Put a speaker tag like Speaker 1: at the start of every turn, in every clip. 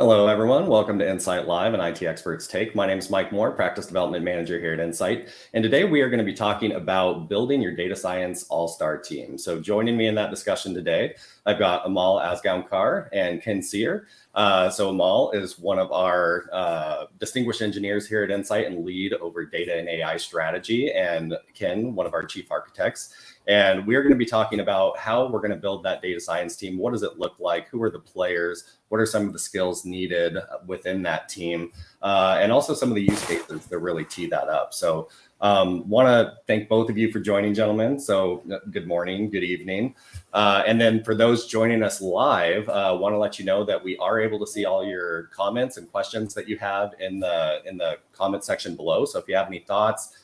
Speaker 1: Hello, everyone. Welcome to Insight Live, an IT Experts Take. My name is Mike Moore, Practice Development Manager here at Insight. And today we are going to be talking about building your data science all-star team. So joining me in that discussion today, I've got Amal Asgaonkar and Ken Sear. So Amal is one of our distinguished engineers here at Insight and lead over data and AI strategy, and Ken, one of our chief architects. And we're going to be talking about how we're going to build that data science team. What does it look like? Who are the players? What are some of the skills needed within that team? And also some of the use cases to really tee that up. So want to thank both of you for joining, gentlemen. So good morning, good evening. And then for those joining us live, want to let you know that we are able to see all your comments and questions that you have in the comment section below. So if you have any thoughts,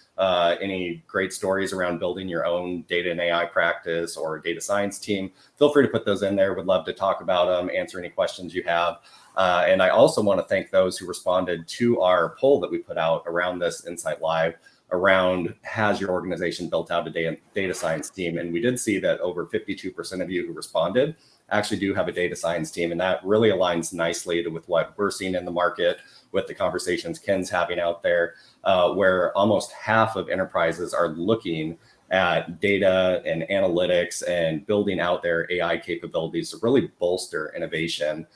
Speaker 1: any great stories around building your own data and AI practice or data science team, feel free to put those in there. Would love to talk about them, answer any questions you have. And I also want to thank those who responded to our poll that we put out around this Insight Live around, has your organization built out a data science team? And we did see that over 52% of you who responded actually do have a data science team. And that really aligns nicely with what we're seeing in the market with the conversations Ken's having out there, where almost half of enterprises are looking at data and analytics and building out their AI capabilities to really bolster innovation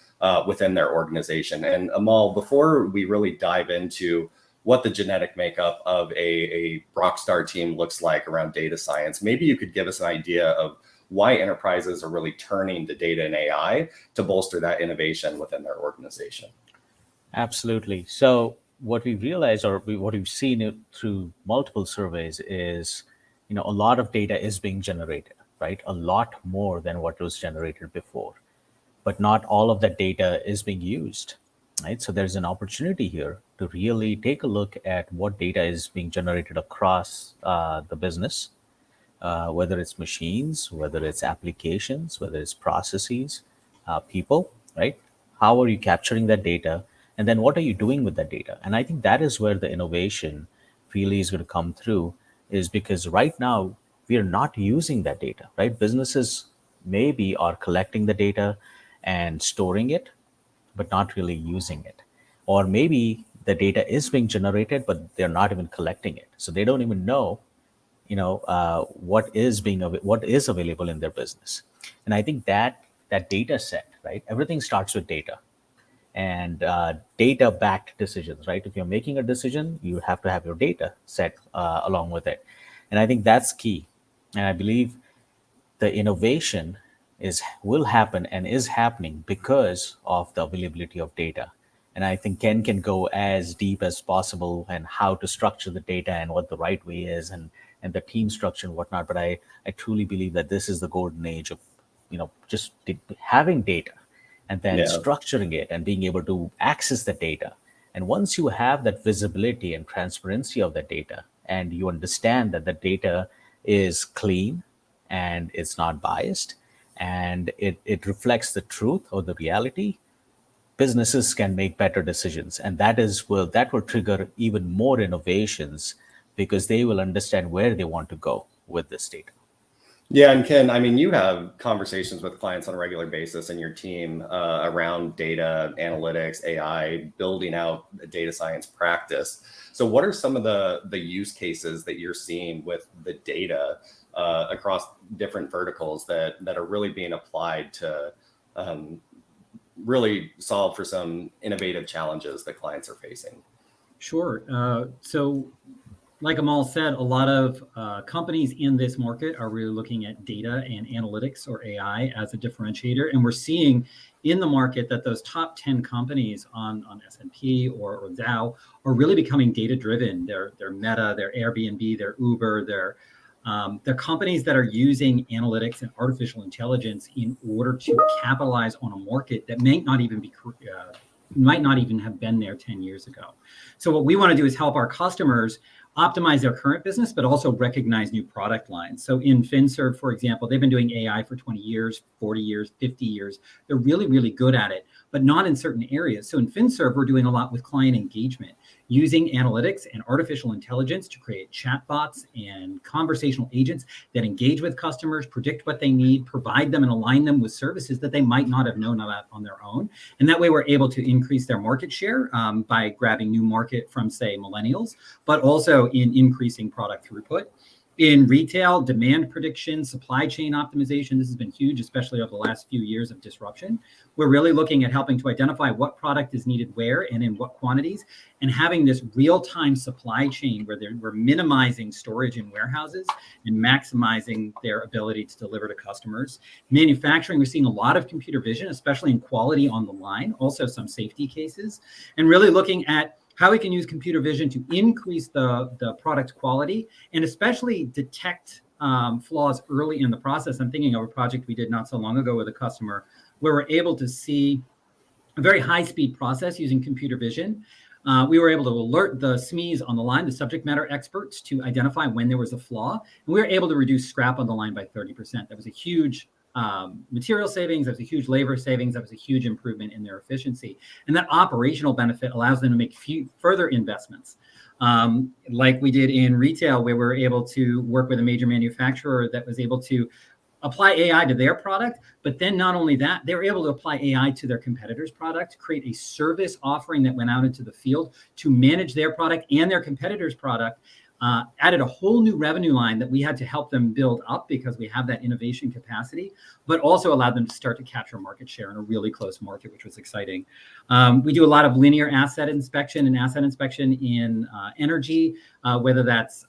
Speaker 1: within their organization. And Amal, before we really dive into what the genetic makeup of a rockstar team looks like around data science, maybe you could give us an idea of why enterprises are really turning to data and AI to bolster that innovation within their organization.
Speaker 2: Absolutely. So what we've realized, or what we've seen through multiple surveys, is, a lot of data is being generated, right? A lot more than what was generated before, but not all of that data is being used, right? So there's an opportunity here to really take a look at what data is being generated across the business, whether it's machines, whether it's applications, whether it's processes, people, right? How are you capturing that data? And then what are you doing with that data? And I think that is where the innovation really is going to come through, is because right now we are not using that data, right? Businesses maybe are collecting the data and storing it, but not really using it. Or maybe the data is being generated, but they're not even collecting it. So they don't even know, what is available in their business. And I think that data set, right? Everything starts with data. And data-backed decisions, right? If you're making a decision, you have to have your data set along with it. And I think that's key. And I believe the innovation will happen and is happening because of the availability of data. And I think Ken can go as deep as possible and how to structure the data and what the right way is and the team structure and whatnot. But I truly believe that this is the golden age of, just having data and then structuring it and being able to access the data. And once you have that visibility and transparency of the data, and you understand that the data is clean and it's not biased, and it reflects the truth or the reality, businesses can make better decisions. And that will trigger even more innovations, because they will understand where they want to go with this data.
Speaker 1: Yeah, and Ken, I mean, you have conversations with clients on a regular basis in your team around data, analytics, AI, building out a data science practice. So what are some of the use cases that you're seeing with the data across different verticals that are really being applied to really solve for some innovative challenges that clients are facing?
Speaker 3: Sure. So like Amal said, a lot of companies in this market are really looking at data and analytics, or AI, as a differentiator. And we're seeing in the market that those top 10 companies on S&P or Dow are really becoming data-driven. They're Meta, they're Airbnb, they're Uber, they're companies that are using analytics and artificial intelligence in order to capitalize on a market that might not even have been there 10 years ago. So what we want to do is help our customers optimize their current business, but also recognize new product lines. So in FinServ, for example, they've been doing AI for 20 years, 40 years, 50 years. They're really, really good at it, but not in certain areas. So in FinServ, we're doing a lot with client engagement. using analytics and artificial intelligence to create chatbots and conversational agents that engage with customers, predict what they need, provide them and align them with services that they might not have known about on their own. And that way we're able to increase their market share by grabbing new market from, say, millennials, but also in increasing product throughput. In retail, demand prediction, supply chain optimization, this has been huge, especially over the last few years of disruption. We're really looking at helping to identify what product is needed where and in what quantities, and having this real-time supply chain where we're minimizing storage in warehouses and maximizing their ability to deliver to customers. Manufacturing, we're seeing a lot of computer vision, especially in quality on the line, also some safety cases, and really looking at how we can use computer vision to increase the product quality and especially detect flaws early in the process. I'm thinking of a project we did not so long ago with a customer where we're able to see a very high-speed process using computer vision. We were able to alert the SMEs on the line, the subject matter experts, to identify when there was a flaw. And we were able to reduce scrap on the line by 30%. That was a huge material savings, that was a huge labor savings, that was a huge improvement in their efficiency. And that operational benefit allows them to make further investments. Like we did in retail, where we were able to work with a major manufacturer that was able to apply AI to their product, but then not only that, they were able to apply AI to their competitor's product, create a service offering that went out into the field to manage their product and their competitor's product. Added a whole new revenue line that we had to help them build up because we have that innovation capacity, but also allowed them to start to capture market share in a really close market, which was exciting. We do a lot of linear asset inspection in energy, whether that's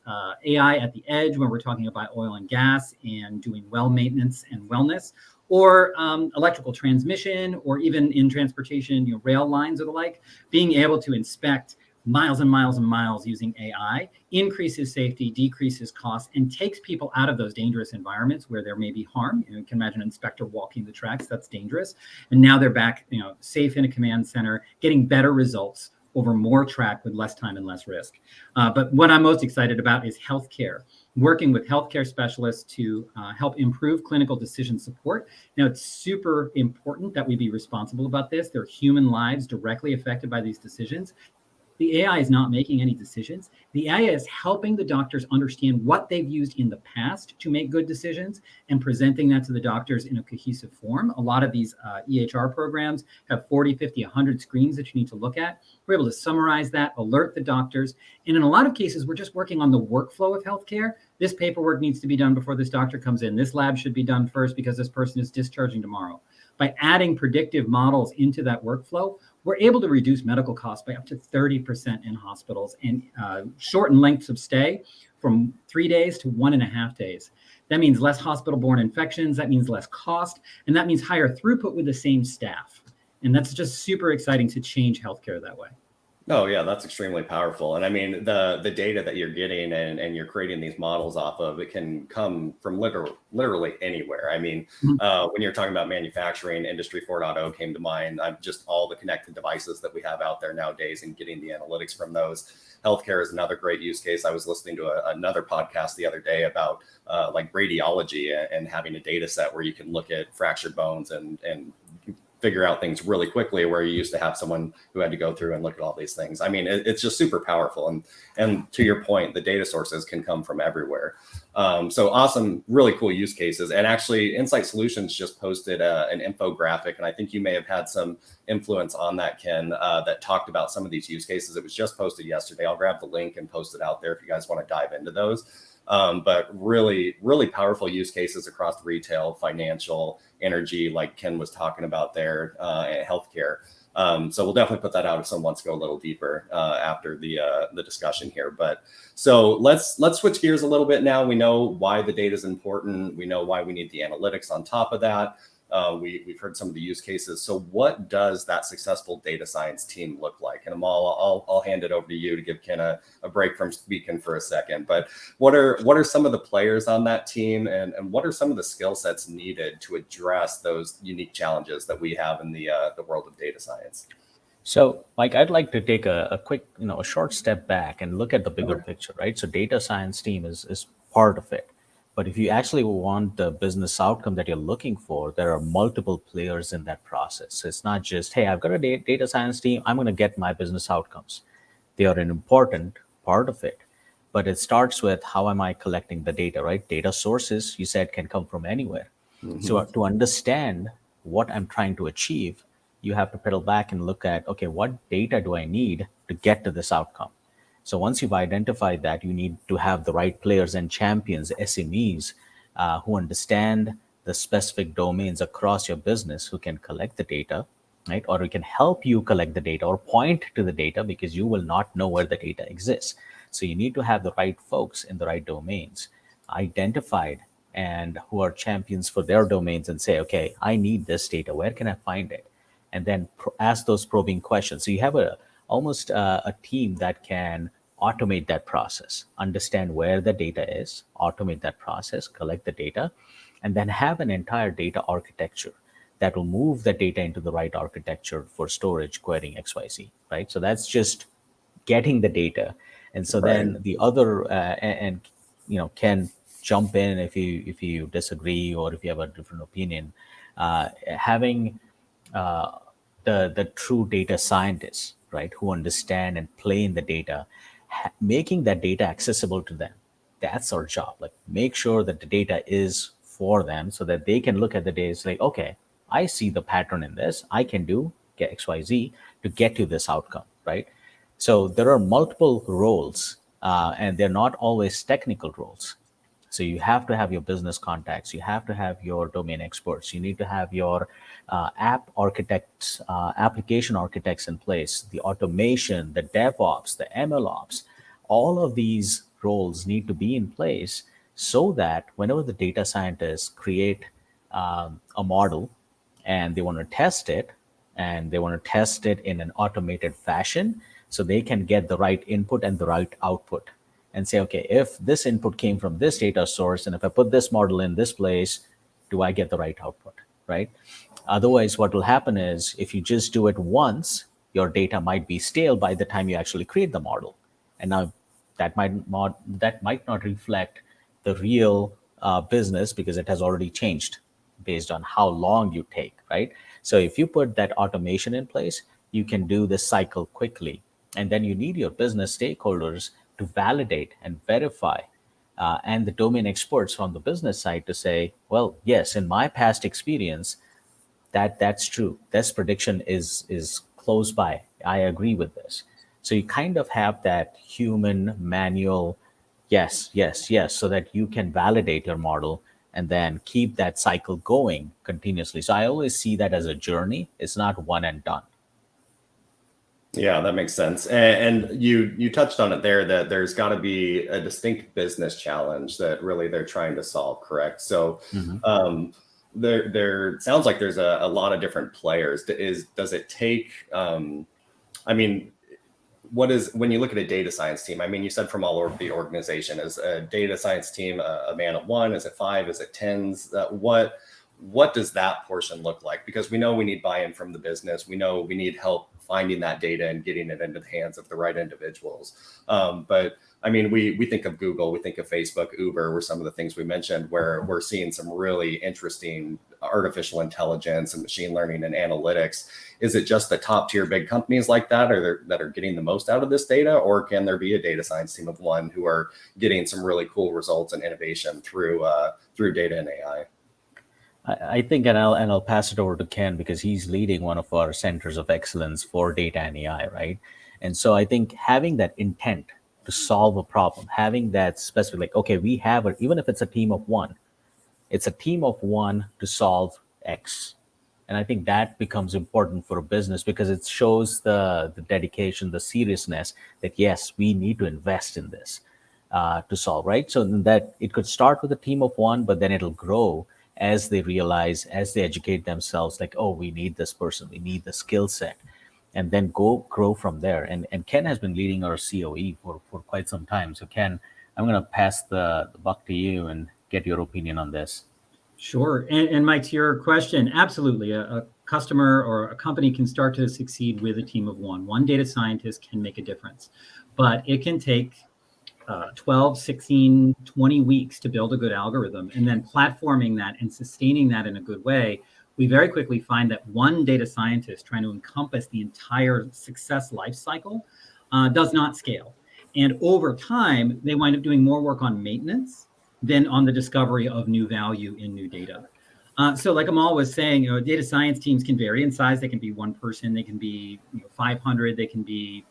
Speaker 3: AI at the edge when we're talking about oil and gas and doing well maintenance and wellness, or electrical transmission, or even in transportation, rail lines or the like, being able to inspect miles and miles and miles using AI increases safety, decreases costs, and takes people out of those dangerous environments where there may be harm. You can imagine an inspector walking the tracks, that's dangerous. And now they're back, safe in a command center, getting better results over more track with less time and less risk. But what I'm most excited about is healthcare, working with healthcare specialists to help improve clinical decision support. Now, it's super important that we be responsible about this. There are human lives directly affected by these decisions. The AI is not making any decisions. The AI is helping the doctors understand what they've used in the past to make good decisions and presenting that to the doctors in a cohesive form. A lot of these EHR programs have 40, 50, 100 screens that you need to look at. We're able to summarize that, alert the doctors. And in a lot of cases, we're just working on the workflow of healthcare. This paperwork needs to be done before this doctor comes in. This lab should be done first because this person is discharging tomorrow. By adding predictive models into that workflow, we're able to reduce medical costs by up to 30% in hospitals and shorten lengths of stay from 3 days to 1.5 days. That means less hospital-borne infections, that means less cost, and that means higher throughput with the same staff. And that's just super exciting to change healthcare that way.
Speaker 1: Oh, yeah, that's extremely powerful. And I mean, the data that you're getting and you're creating these models off of, it can come from literally anywhere. I mean, when you're talking about manufacturing, Industry 4.0 came to mind. Just all the connected devices that we have out there nowadays and getting the analytics from those. Healthcare is another great use case. I was listening to another podcast the other day about like radiology and having a data set where you can look at fractured bones and figure out things really quickly, where you used to have someone who had to go through and look at all these things. I mean, it's just super powerful. And to your point, the data sources can come from everywhere. So awesome, really cool use cases. And actually, Insight Solutions just posted an infographic, and I think you may have had some influence on that, Ken, that talked about some of these use cases. It was just posted yesterday. I'll grab the link and post it out there if you guys want to dive into those. But really, really powerful use cases across retail, financial, energy, like Ken was talking about there, and healthcare. So we'll definitely put that out if someone wants to go a little deeper after the discussion here. But so let's switch gears a little bit now. We know why the data is important. We know why we need the analytics on top of that. We've heard some of the use cases. So what does that successful data science team look like? And Amal, I'll hand it over to you to give Ken a break from speaking for a second. But what are some of the players on that team, and what are some of the skill sets needed to address those unique challenges that we have in the world of data science?
Speaker 2: So, Mike, I'd like to take a quick, a short step back and look at the bigger picture, right? So data science team is part of it. But if you actually want the business outcome that you're looking for, there are multiple players in that process. So it's not just, hey, I've got a data science team, I'm going to get my business outcomes. They are an important part of it. But it starts with, how am I collecting the data, right? Data sources, you said, can come from anywhere. So
Speaker 1: Hmm.
Speaker 2: to understand what I'm trying to achieve, you have to pedal back and look at, okay, what data do I need to get to this outcome? So once you've identified that, you need to have the right players and champions, SMEs, who understand the specific domains across your business, who can collect the data, right? Or who can help you collect the data or point to the data, because you will not know where the data exists. So you need to have the right folks in the right domains identified, and who are champions for their domains, and say, okay, I need this data. Where can I find it? And then ask those probing questions. So you have almost a team that can automate that process, understand where the data is, automate that process, collect the data, and then have an entire data architecture that will move the data into the right architecture for storage, querying, XYZ, right? So that's just getting the data. And so
Speaker 1: Right.
Speaker 2: then the other, and can jump in if you disagree, or if you have a different opinion. Having the true data scientists, right, who understand and play in the data, making that data accessible to them. That's our job. Like, make sure that the data is for them, so that they can look at the data. It's like, okay, I see the pattern in this. I can do get XYZ to get to this outcome, right? So there are multiple roles, and they're not always technical roles. So you have to have your business contacts, you have to have your domain experts, you need to have your app architects, application architects in place, the automation, the DevOps, the MLOps. All of these roles need to be in place, so that whenever the data scientists create a model, and they want to test it, and they want to test it in an automated fashion, so they can get the right input and the right output, and say, okay, if this input came from this data source, and if I put this model in this place, do I get the right output, right? Otherwise, what will happen is, if you just do it once, your data might be stale by the time you actually create the model. And now that might not reflect the real business, because it has already changed based on how long you take, right? So if you put that automation in place, you can do this cycle quickly. And then you need your business stakeholders to validate and verify, and the domain experts from the business side to say, well, yes, in my past experience, that's true. This prediction is close by. I agree with this. So you kind of have that human manual, yes, yes, yes, so that you can validate your model, and then keep that cycle going continuously. So I always see that as a journey. It's not one and done.
Speaker 1: Yeah, that makes sense. And you touched on it there, that there's got to be a distinct business challenge that really they're trying to solve, correct? So
Speaker 2: Mhm.
Speaker 1: there sounds like there's a lot of different players. Does it take I mean, what is, when you look at a data science team, I mean, you said from all over the organization, is a data science team a man of one? Is it five? Is it tens? What does that portion look like? Because we know we need buy-in from the business. We know we need help finding that data and getting it into the hands of the right individuals. But I mean, we think of Google, we think of Facebook, Uber were some of the things we mentioned, where we're seeing some really interesting artificial intelligence and machine learning and analytics. Is it just the top tier big companies like that that are getting the most out of this data, or can there be a data science team of one who are getting some really cool results and innovation through data and AI?
Speaker 2: I think, and I'll pass it over to Ken, because he's leading one of our centers of excellence for data and AI, right? And so I think having that intent to solve a problem, having that specific, like, okay, we have even if it's a team of one, it's a team of one to solve X. And I think that becomes important for a business, because it shows the dedication, the seriousness, that yes, we need to invest in this to solve, right? So that it could start with a team of one, but then it'll grow as they realize, as they educate themselves, like, oh, we need this person, we need the skill set, and then grow from there. And Ken has been leading our COE for quite some time. So Ken, I'm going to pass the buck to you and get your opinion on this.
Speaker 3: Sure. And Mike, to your question, absolutely. A customer or a company can start to succeed with a team of one. One data scientist can make a difference, but it can take 12, 16, 20 weeks to build a good algorithm, and then platforming that and sustaining that in a good way. We very quickly find that one data scientist trying to encompass the entire success life cycle does not scale. And over time, they wind up doing more work on maintenance than on the discovery of new value in new data. So like Amal was saying, data science teams can vary in size. They can be one person, they can be 500, they can be,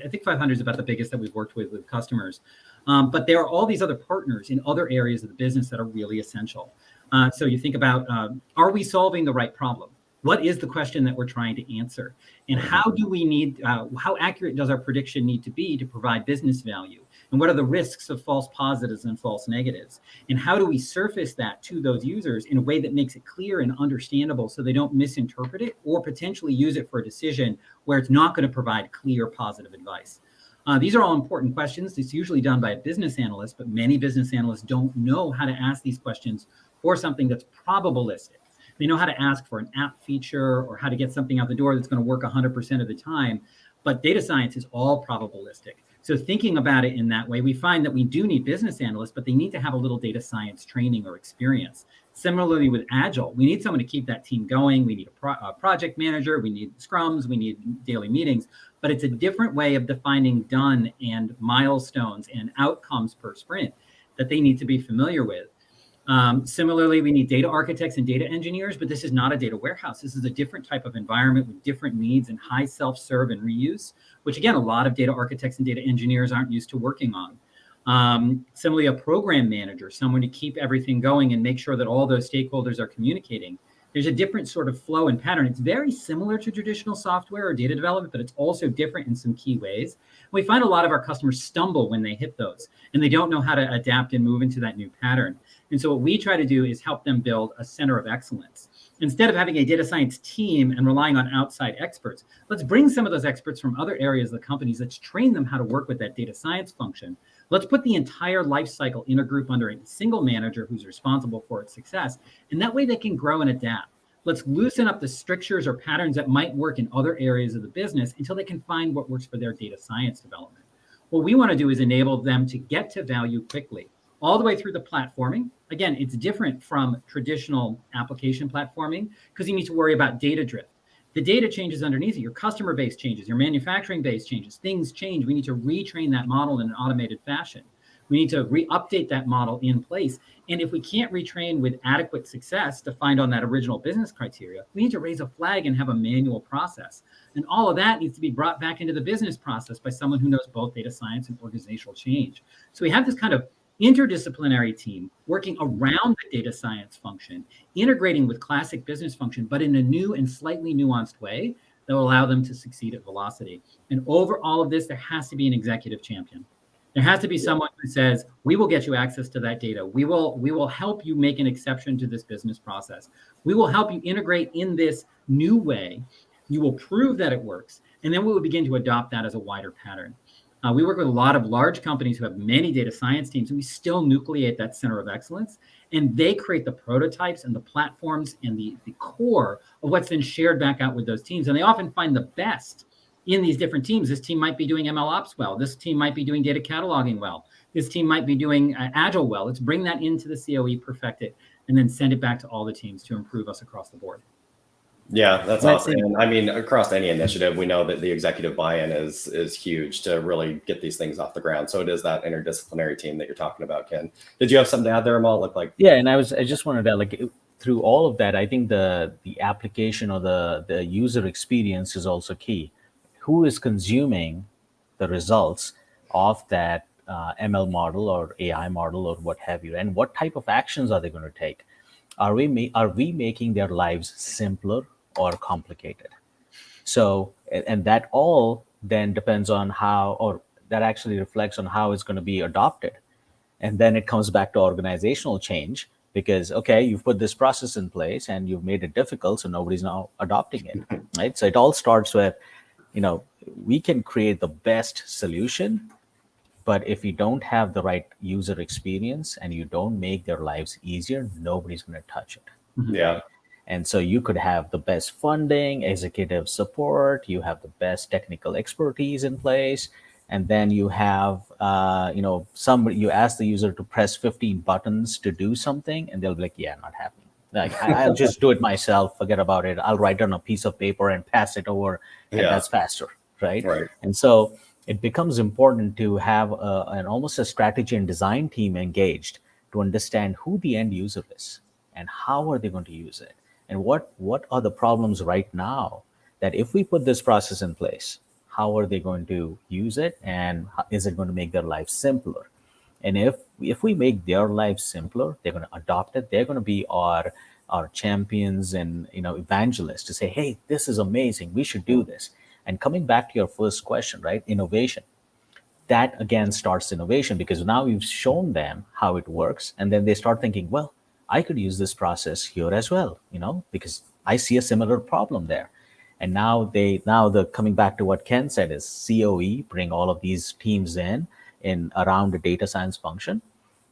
Speaker 3: I think 500 is about the biggest that we've worked with customers. But there are all these other partners in other areas of the business that are really essential. So you think about, are we solving the right problem? What is the question that we're trying to answer? And how do we need, how accurate does our prediction need to be to provide business value? And what are the risks of false positives and false negatives? And how do we surface that to those users in a way that makes it clear and understandable so they don't misinterpret it or potentially use it for a decision where it's not going to provide clear positive advice? These are all important questions. It's usually done by a business analyst, but many business analysts don't know how to ask these questions for something that's probabilistic. They know how to ask for an app feature or how to get something out the door that's going to work 100% of the time, but data science is all probabilistic. So thinking about it in that way, we find that we do need business analysts, but they need to have a little data science training or experience. Similarly with Agile, we need someone to keep that team going. We need a project manager, we need scrums, we need daily meetings, but it's a different way of defining done and milestones and outcomes per sprint that they need to be familiar with. Similarly, we need data architects and data engineers, but this is not a data warehouse. This is a different type of environment with different needs and high self-serve and reuse, which again, a lot of data architects and data engineers aren't used to working on. Similarly, a program manager, someone to keep everything going and make sure that all those stakeholders are communicating. There's a different sort of flow and pattern. It's very similar to traditional software or data development, but it's also different in some key ways. We find a lot of our customers stumble when they hit those, and they don't know how to adapt and move into that new pattern. And so what we try to do is help them build a center of excellence. Instead of having a data science team and relying on outside experts, let's bring some of those experts from other areas of the companies. Let's train them how to work with that data science function. Let's put the entire life cycle in a group under a single manager who's responsible for its success. And that way they can grow and adapt. Let's loosen up the strictures or patterns that might work in other areas of the business until they can find what works for their data science development. What we want to do is enable them to get to value quickly, all the way through the platforming. Again, it's different from traditional application platforming because you need to worry about data drift. The data changes underneath it. Your customer base changes, your manufacturing base changes, things change. We need to retrain that model in an automated fashion. We need to update that model in place. And if we can't retrain with adequate success defined on that original business criteria, we need to raise a flag and have a manual process. And all of that needs to be brought back into the business process by someone who knows both data science and organizational change. So we have this kind of interdisciplinary team working around the data science function, integrating with classic business function, but in a new and slightly nuanced way that will allow them to succeed at velocity. And over all of this, there has to be an executive champion. There has to be someone who says, we will get you access to that data. We will help you make an exception to this business process. We will help you integrate in this new way. You will prove that it works. And then we will begin to adopt that as a wider pattern. We work with a lot of large companies who have many data science teams, and we still nucleate that center of excellence. And they create the prototypes and the platforms and the core of what's then shared back out with those teams. And they often find the best in these different teams. This team might be doing ML ops well. This team might be doing data cataloging well. This team might be doing Agile well. Let's bring that into the COE, perfect it, and then send it back to all the teams to improve us across the board.
Speaker 1: Yeah, that's awesome. And I mean, across any initiative, we know that the executive buy-in is huge to really get these things off the ground. So it is that interdisciplinary team that you're talking about, Ken. Did you have something to add there, Amal? Look like
Speaker 2: yeah, and I just wanted to like through all of that, I think the application or the user experience is also key. Who is consuming the results of that ML model or AI model or what have you, and what type of actions are they going to take? Are we making their lives simpler or complicated? So, and that all then depends on how, or that actually reflects on how it's going to be adopted. And then it comes back to organizational change because, okay, you've put this process in place and you've made it difficult, so nobody's now adopting it, right? So it all starts with, we can create the best solution, but if you don't have the right user experience and you don't make their lives easier, nobody's going to touch it.
Speaker 1: Yeah.
Speaker 2: And so you could have the best funding, executive support, you have the best technical expertise in place, and then you have, somebody, you ask the user to press 15 buttons to do something, and they'll be like, yeah, not happening. Like, I'll just do it myself, forget about it. I'll write on a piece of paper and pass it over, and that's faster, right?
Speaker 1: Right.
Speaker 2: And so it becomes important to have an almost a strategy and design team engaged to understand who the end user is and how are they going to use it, and what are the problems right now that if we put this process in place, how are they going to use it, and is it going to make their life simpler? And if we make their lives simpler, they're going to adopt it. They're going to be our champions and evangelists to say, hey, this is amazing, we should do this. And coming back to your first question, right, innovation, that again starts innovation, because now you've shown them how it works, and then they start thinking, well, I could use this process here as well, because I see a similar problem there. And now the coming back to what Ken said is COE, bring all of these teams in around the data science function,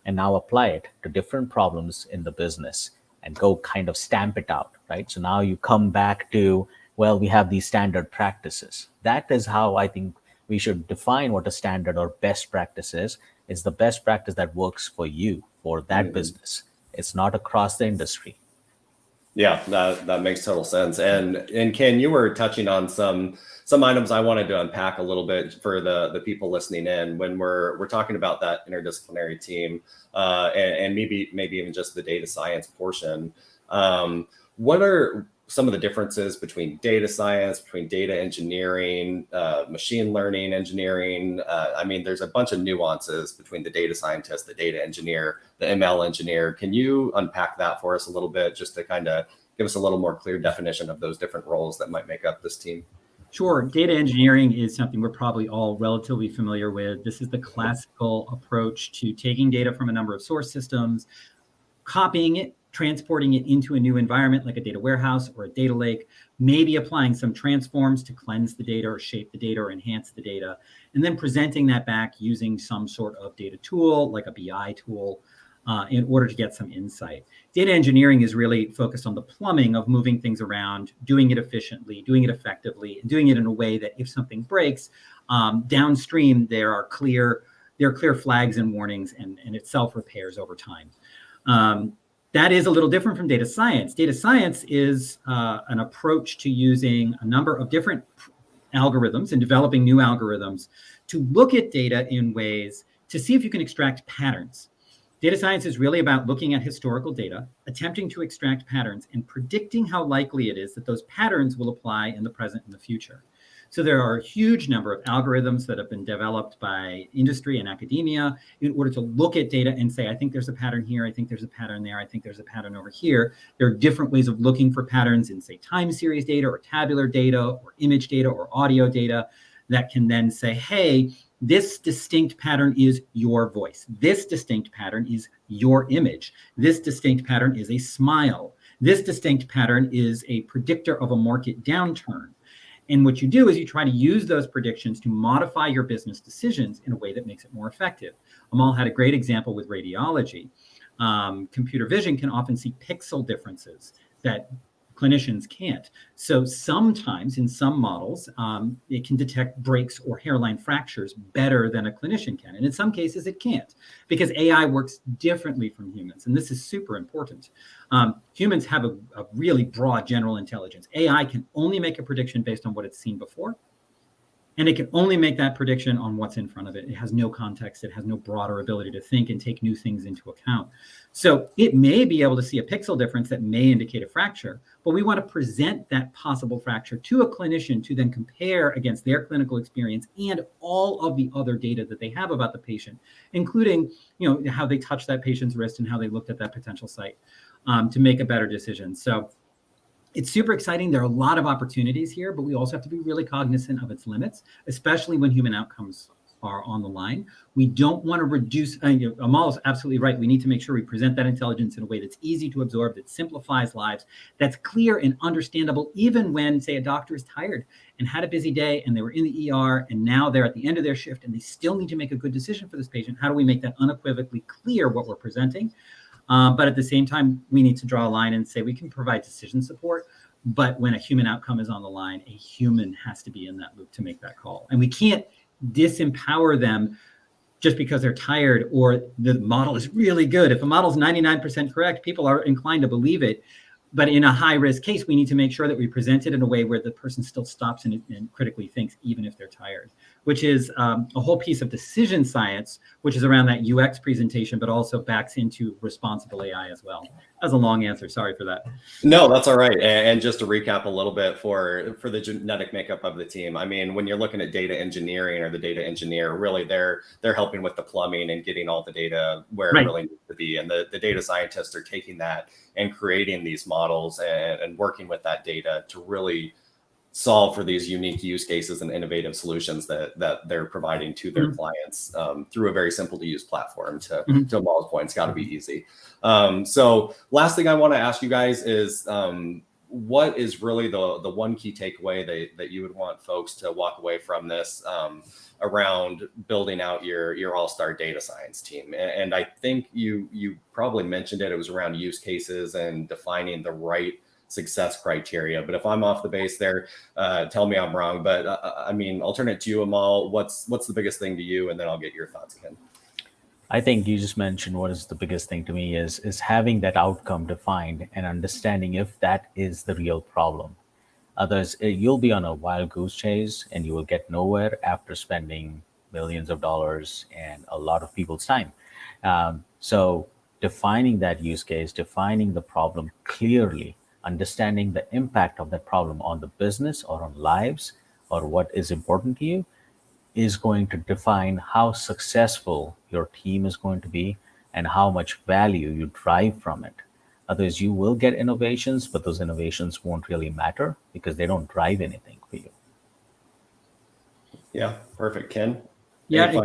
Speaker 2: and now apply it to different problems in the business and go kind of stamp it out, right? So now you come back to, well, we have these standard practices. That is how I think we should define what a standard or best practice is. It's the best practice that works for you, for that business. It's not across the industry.
Speaker 1: Yeah, that makes total sense. And Ken, you were touching on some items I wanted to unpack a little bit for the people listening in when we're talking about that interdisciplinary team, and maybe even just the data science portion. What are some of the differences between data science, between data engineering, machine learning engineering? I mean, there's a bunch of nuances between the data scientist, the data engineer, the ML engineer. Can you unpack that for us a little bit, just to kind of give us a little more clear definition of those different roles that might make up this team?
Speaker 3: Sure. Data engineering is something we're probably all relatively familiar with. This is the classical approach to taking data from a number of source systems, copying it, transporting it into a new environment like a data warehouse or a data lake, maybe applying some transforms to cleanse the data or shape the data or enhance the data, and then presenting that back using some sort of data tool like a BI tool in order to get some insight. Data engineering is really focused on the plumbing of moving things around, doing it efficiently, doing it effectively, and doing it in a way that if something breaks, downstream there are clear flags and warnings, and it self-repairs over time. That is a little different from data science. Data science is an approach to using a number of different algorithms and developing new algorithms to look at data in ways to see if you can extract patterns. Data science is really about looking at historical data, attempting to extract patterns, and predicting how likely it is that those patterns will apply in the present and the future. So there are a huge number of algorithms that have been developed by industry and academia in order to look at data and say, I think there's a pattern here, I think there's a pattern there, I think there's a pattern over here. There are different ways of looking for patterns in, say, time series data or tabular data or image data or audio data that can then say, hey, this distinct pattern is your voice. This distinct pattern is your image. This distinct pattern is a smile. This distinct pattern is a predictor of a market downturn. And what you do is you try to use those predictions to modify your business decisions in a way that makes it more effective. Amal had a great example with radiology. Computer vision can often see pixel differences that clinicians can't. So sometimes in some models, it can detect breaks or hairline fractures better than a clinician can. And in some cases it can't, because AI works differently from humans. And this is super important. Humans have a really broad general intelligence. AI can only make a prediction based on what it's seen before. And it can only make that prediction on what's in front of it. It has no context. It has no broader ability to think and take new things into account. So it may be able to see a pixel difference that may indicate a fracture, but we want to present that possible fracture to a clinician to then compare against their clinical experience and all of the other data that they have about the patient, including, how they touched that patient's wrist and how they looked at that potential site, to make a better decision. So it's super exciting. There are a lot of opportunities here, but we also have to be really cognizant of its limits, especially when human outcomes are on the line. We don't want to reduce, Amal is absolutely right. We need to make sure we present that intelligence in a way that's easy to absorb, that simplifies lives, that's clear and understandable, even when, say, a doctor is tired and had a busy day and they were in the ER and now they're at the end of their shift and they still need to make a good decision for this patient. How do we make that unequivocally clear what we're presenting? But at the same time, we need to draw a line and say we can provide decision support, but when a human outcome is on the line, a human has to be in that loop to make that call. And we can't disempower them just because they're tired or the model is really good. If a model is 99% correct, people are inclined to believe it. But in a high risk case, we need to make sure that we present it in a way where the person still stops and critically thinks, even if they're tired, which is a whole piece of decision science, which is around that UX presentation, but also backs into responsible AI as well. That's a long answer. Sorry for that.
Speaker 1: No, that's all right. And just to recap a little bit for the genetic makeup of the team, I mean, when you're looking at data engineering or the data engineer, really they're helping with the plumbing and getting all the data where it really needs to be. And the data scientists are taking that and creating these models and working with that data to really solve for these unique use cases and innovative solutions that they're providing to their clients through a very simple to use platform. To Amal's point, it's got to be easy. So last thing I want to ask you guys is what is really the one key takeaway that you would want folks to walk away from this around building out your all-star data science team? And I think you probably mentioned it. It was around use cases and defining the right success criteria. But if I'm off the base there, tell me I'm wrong. But I mean, I'll turn it to you, Amal. What's the biggest thing to you? And then I'll get your thoughts, Ken.
Speaker 2: I think you just mentioned what is the biggest thing to me is having that outcome defined and understanding if that is the real problem. Others, you'll be on a wild goose chase and you will get nowhere after spending millions of dollars and a lot of people's time. So defining that use case, defining the problem clearly, understanding the impact of that problem on the business or on lives or what is important to you is going to define how successful your team is going to be and how much value you drive from it. Otherwise, you will get innovations, but those innovations won't really matter because they don't drive anything for you.
Speaker 1: Yeah, perfect. Ken?
Speaker 3: Yeah,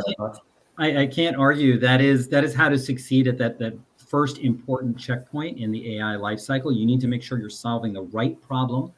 Speaker 3: I can't argue. That is how to succeed at that first important checkpoint in the AI lifecycle. You need to make sure you're solving the right problem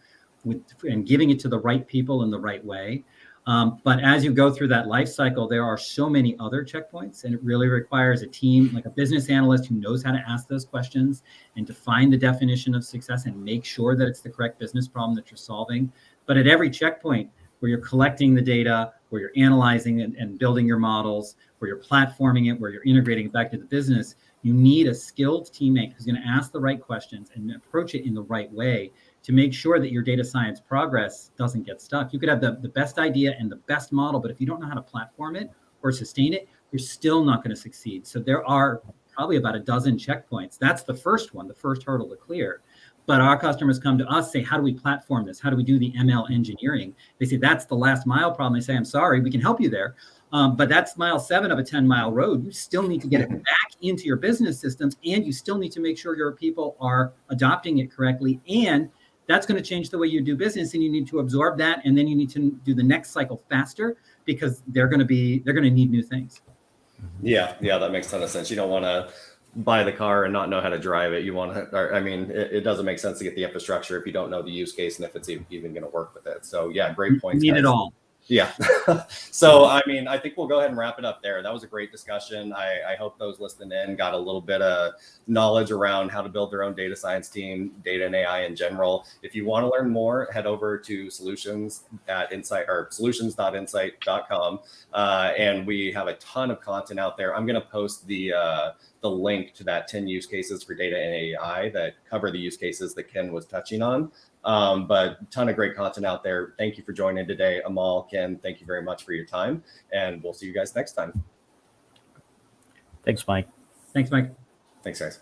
Speaker 3: and giving it to the right people in the right way. But as you go through that life cycle, there are so many other checkpoints, and it really requires a team, like a business analyst who knows how to ask those questions and define the definition of success and make sure that it's the correct business problem that you're solving. But at every checkpoint where you're collecting the data, where you're analyzing it and building your models, where you're platforming it, where you're integrating it back to the business, you need a skilled teammate who's going to ask the right questions and approach it in the right way to make sure that your data science progress doesn't get stuck. You could have the best idea and the best model, but if you don't know how to platform it or sustain it, you're still not going to succeed. So there are probably about a dozen checkpoints. That's the first one, the first hurdle to clear. But our customers come to us, say, how do we platform this? How do we do the ML engineering? They say, that's the last mile problem. I say, I'm sorry, we can help you there. But that's mile 7 of a 10-mile road. You still need to get it back into your business systems, and you still need to make sure your people are adopting it correctly. And that's going to change the way you do business, and you need to absorb that. And then you need to do the next cycle faster because they're going to need new things.
Speaker 1: Yeah, that makes a ton of sense. You don't want to buy the car and not know how to drive it. You want to, I mean, it doesn't make sense to get the infrastructure if you don't know the use case and if it's even going to work with it. So yeah, great points.
Speaker 3: You need it all.
Speaker 1: Yeah. So, I mean, I think we'll go ahead and wrap it up there. That was a great discussion. I hope those listening in got a little bit of knowledge around how to build their own data science team, data and AI in general. If you want to learn more, head over to solutions.insight.com. And we have a ton of content out there. I'm going to post the link to that 10 use cases for data and AI that cover the use cases that Ken was touching on. But a ton of great content out there. Thank you for joining today, Amal, Ken. Thank you very much for your time, and we'll see you guys next time.
Speaker 2: Thanks, Mike.
Speaker 3: Thanks, Mike.
Speaker 1: Thanks, guys.